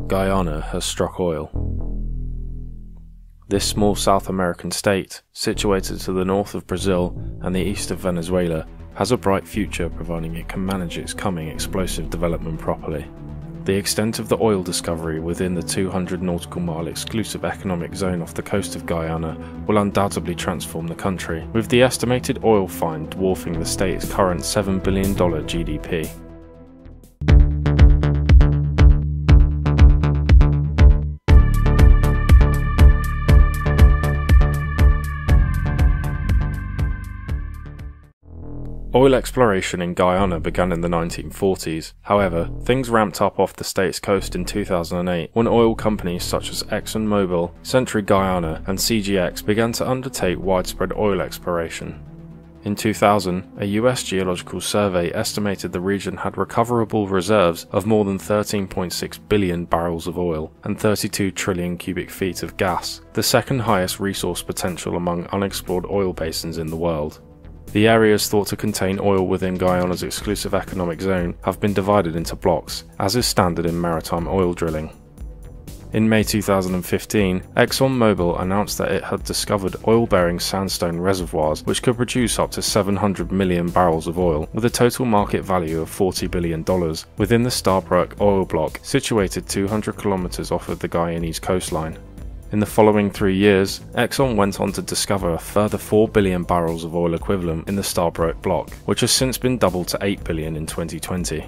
Guyana has struck oil. This small South American state, situated to the north of Brazil and the east of Venezuela, has a bright future providing it can manage its coming explosive development properly. The extent of the oil discovery within the 200 nautical mile exclusive economic zone off the coast of Guyana will undoubtedly transform the country, with the estimated oil find dwarfing the state's current $7 billion GDP. Oil exploration in Guyana began in the 1940s. However, things ramped up off the state's coast in 2008 when oil companies such as ExxonMobil, Century Guyana and CGX began to undertake widespread oil exploration. In 2000, a US geological survey estimated the region had recoverable reserves of more than 13.6 billion barrels of oil and 32 trillion cubic feet of gas, the second highest resource potential among unexplored oil basins in the world. The areas thought to contain oil within Guyana's exclusive economic zone have been divided into blocks, as is standard in maritime oil drilling. In May 2015, ExxonMobil announced that it had discovered oil-bearing sandstone reservoirs which could produce up to 700 million barrels of oil, with a total market value of $40 billion, within the Stabroek oil block, situated 200 kilometers off of the Guyanese coastline. In the following 3 years, Exxon went on to discover a further 4 billion barrels of oil equivalent in the Stabroek block, which has since been doubled to 8 billion in 2020.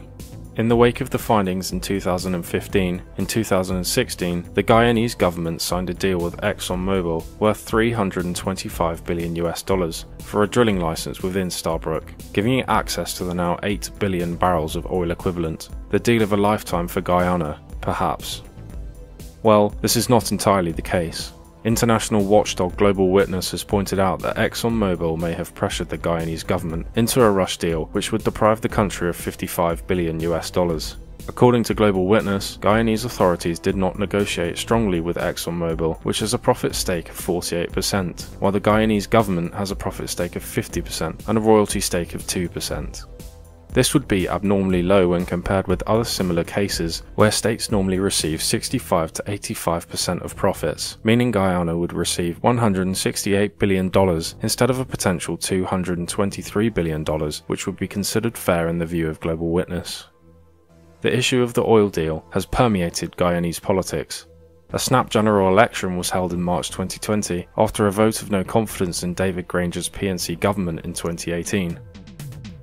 In the wake of the findings in 2015, in 2016, the Guyanese government signed a deal with ExxonMobil worth $325 billion for a drilling license within Stabroek, giving it access to the now 8 billion barrels of oil equivalent, the deal of a lifetime for Guyana, perhaps. Well, this is not entirely the case. International watchdog Global Witness has pointed out that ExxonMobil may have pressured the Guyanese government into a rush deal which would deprive the country of $55 billion. According to Global Witness, Guyanese authorities did not negotiate strongly with ExxonMobil, which has a profit stake of 48%, while the Guyanese government has a profit stake of 50% and a royalty stake of 2%. This would be abnormally low when compared with other similar cases where states normally receive 65 to 85% of profits, meaning Guyana would receive $168 billion instead of a potential $223 billion, which would be considered fair in the view of Global Witness. The issue of the oil deal has permeated Guyanese politics. A snap general election was held in March 2020 after a vote of no confidence in David Granger's PNC government in 2018.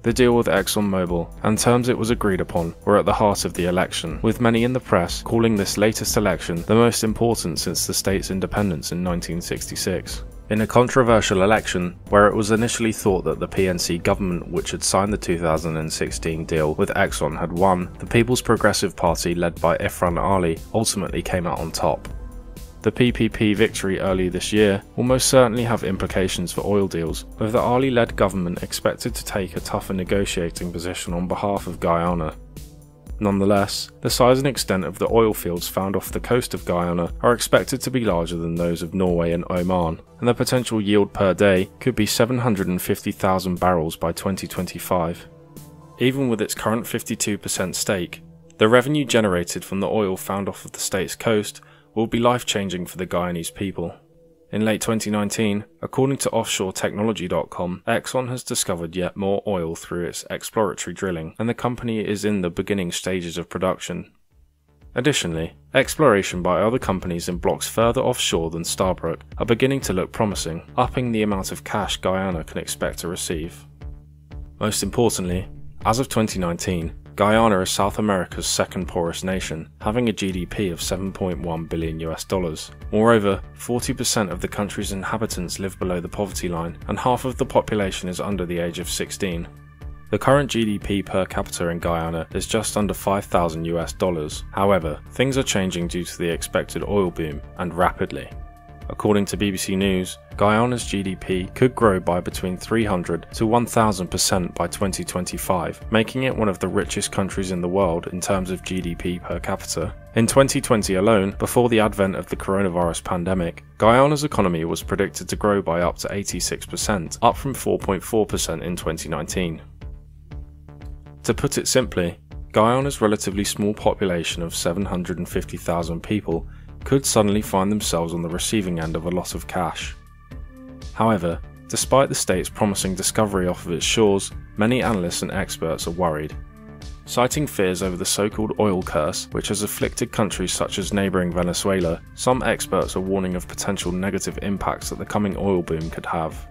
The deal with ExxonMobil and terms it was agreed upon were at the heart of the election, with many in the press calling this latest election the most important since the state's independence in 1966. In a controversial election, where it was initially thought that the PNC government which had signed the 2016 deal with Exxon had won, the People's Progressive Party led by Irfan Ali ultimately came out on top. The PPP victory early this year will most certainly have implications for oil deals, with the Ali-led government expected to take a tougher negotiating position on behalf of Guyana. Nonetheless, the size and extent of the oil fields found off the coast of Guyana are expected to be larger than those of Norway and Oman, and the potential yield per day could be 750,000 barrels by 2025. Even with its current 52% stake, the revenue generated from the oil found off of the state's coast will be life-changing for the Guyanese people. In late 2019, according to OffshoreTechnology.com, Exxon has discovered yet more oil through its exploratory drilling, and the company is in the beginning stages of production. Additionally, exploration by other companies in blocks further offshore than Stabroek are beginning to look promising, upping the amount of cash Guyana can expect to receive. Most importantly, as of 2019, Guyana is South America's second poorest nation, having a GDP of $7.1 billion. Moreover, 40% of the country's inhabitants live below the poverty line, and half of the population is under the age of 16. The current GDP per capita in Guyana is just under $5,000. However, things are changing due to the expected oil boom, and rapidly. According to BBC News, Guyana's GDP could grow by between 300 to 1,000% by 2025, making it one of the richest countries in the world in terms of GDP per capita. In 2020 alone, before the advent of the coronavirus pandemic, Guyana's economy was predicted to grow by up to 86%, up from 4.4% in 2019. To put it simply, Guyana's relatively small population of 750,000 people could suddenly find themselves on the receiving end of a lot of cash. However, despite the state's promising discovery off of its shores, many analysts and experts are worried. Citing fears over the so-called oil curse, which has afflicted countries such as neighbouring Venezuela, some experts are warning of potential negative impacts that the coming oil boom could have.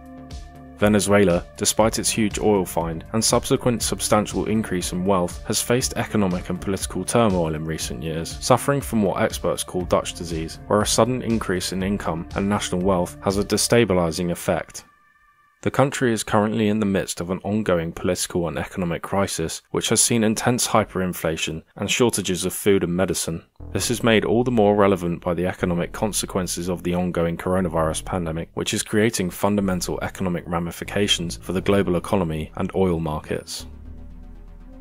Venezuela, despite its huge oil find and subsequent substantial increase in wealth, has faced economic and political turmoil in recent years, suffering from what experts call Dutch disease, where a sudden increase in income and national wealth has a destabilising effect. The country is currently in the midst of an ongoing political and economic crisis, which has seen intense hyperinflation and shortages of food and medicine. This is made all the more relevant by the economic consequences of the ongoing coronavirus pandemic, which is creating fundamental economic ramifications for the global economy and oil markets.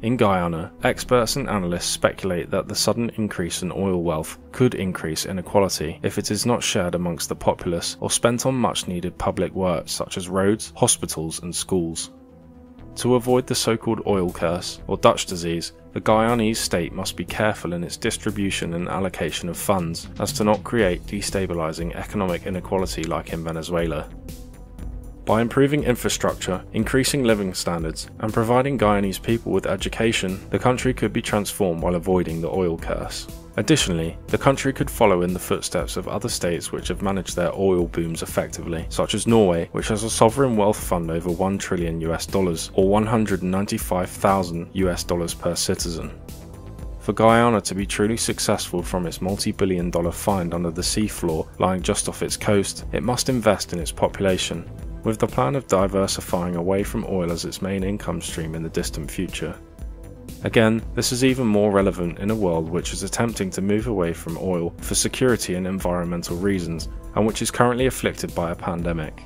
In Guyana, experts and analysts speculate that the sudden increase in oil wealth could increase inequality if it is not shared amongst the populace or spent on much needed public works such as roads, hospitals and schools. To avoid the so-called oil curse, or Dutch disease, the Guyanese state must be careful in its distribution and allocation of funds as to not create destabilising economic inequality like in Venezuela. By improving infrastructure, increasing living standards, and providing Guyanese people with education, the country could be transformed while avoiding the oil curse. Additionally, the country could follow in the footsteps of other states which have managed their oil booms effectively, such as Norway, which has a sovereign wealth fund over $1 trillion or 195,000 US dollars per citizen. For Guyana to be truly successful from its multi-billion-dollar find under the seafloor lying just off its coast, it must invest in its population, with the plan of diversifying away from oil as its main income stream in the distant future. Again, this is even more relevant in a world which is attempting to move away from oil for security and environmental reasons, and which is currently afflicted by a pandemic.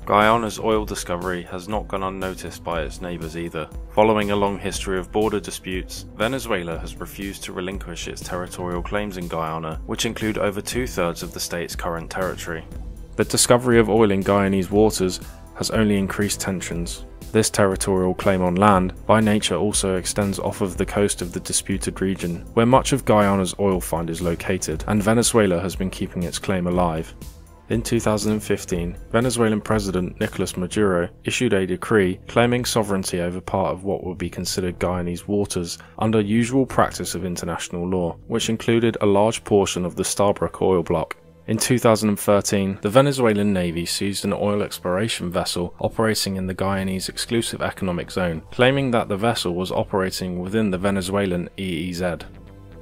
Guyana's oil discovery has not gone unnoticed by its neighbours either. Following a long history of border disputes, Venezuela has refused to relinquish its territorial claims in Guyana, which include over 2/3 of the state's current territory. The discovery of oil in Guyanese waters has only increased tensions. This territorial claim on land, by nature, also extends off of the coast of the disputed region, where much of Guyana's oil find is located, and Venezuela has been keeping its claim alive. In 2015, Venezuelan President Nicolas Maduro issued a decree claiming sovereignty over part of what would be considered Guyanese waters under usual practice of international law, which included a large portion of the Starbrook oil block. In 2013, the Venezuelan Navy seized an oil exploration vessel operating in the Guyanese exclusive economic zone, claiming that the vessel was operating within the Venezuelan EEZ.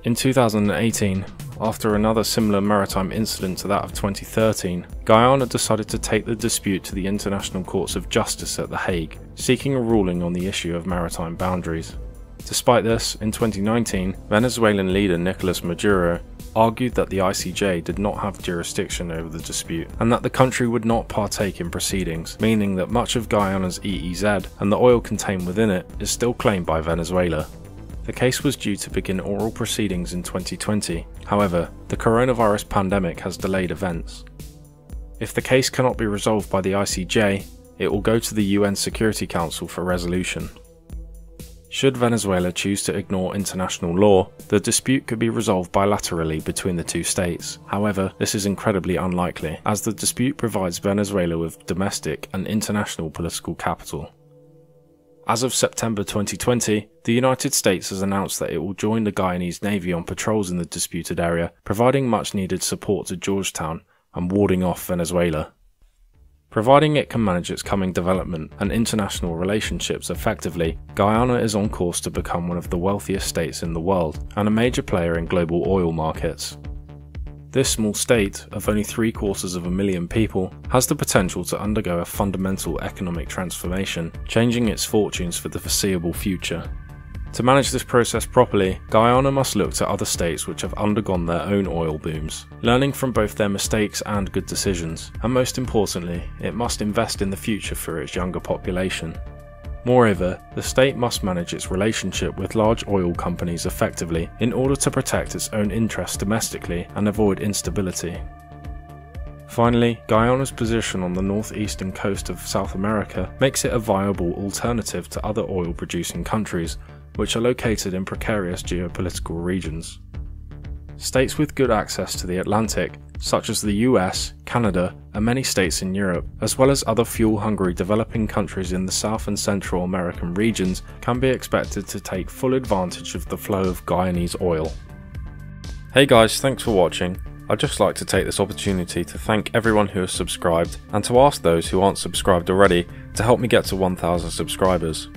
In 2018, after another similar maritime incident to that of 2013, Guyana decided to take the dispute to the International Courts of Justice at The Hague, seeking a ruling on the issue of maritime boundaries. Despite this, in 2019, Venezuelan leader Nicolas Maduro argued that the ICJ did not have jurisdiction over the dispute and that the country would not partake in proceedings, meaning that much of Guyana's EEZ and the oil contained within it is still claimed by Venezuela. The case was due to begin oral proceedings in 2020, however, the coronavirus pandemic has delayed events. If the case cannot be resolved by the ICJ, it will go to the UN Security Council for resolution. Should Venezuela choose to ignore international law, the dispute could be resolved bilaterally between the two states. However, this is incredibly unlikely, as the dispute provides Venezuela with domestic and international political capital. As of September 2020, the United States has announced that it will join the Guyanese Navy on patrols in the disputed area, providing much needed support to Georgetown and warding off Venezuela. Providing it can manage its coming development and international relationships effectively, Guyana is on course to become one of the wealthiest states in the world and a major player in global oil markets. This small state, of only 750,000 people, has the potential to undergo a fundamental economic transformation, changing its fortunes for the foreseeable future. To manage this process properly, Guyana must look to other states which have undergone their own oil booms, learning from both their mistakes and good decisions, and most importantly, it must invest in the future for its younger population. Moreover, the state must manage its relationship with large oil companies effectively in order to protect its own interests domestically and avoid instability. Finally, Guyana's position on the northeastern coast of South America makes it a viable alternative to other oil-producing countries, which are located in precarious geopolitical regions. States with good access to the Atlantic, such as the US, Canada, and many states in Europe, as well as other fuel-hungry developing countries in the South and Central American regions, can be expected to take full advantage of the flow of Guyanese oil. Hey guys, thanks for watching. I'd just like to take this opportunity to thank everyone who has subscribed, and to ask those who aren't subscribed already to help me get to 1,000 subscribers.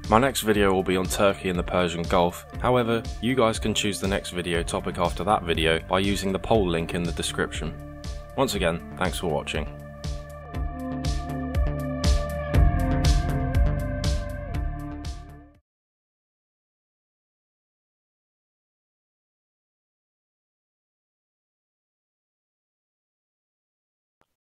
My next video will be on Turkey and the Persian Gulf, however, you guys can choose the next video topic after that video by using the poll link in the description. Once again, thanks for watching.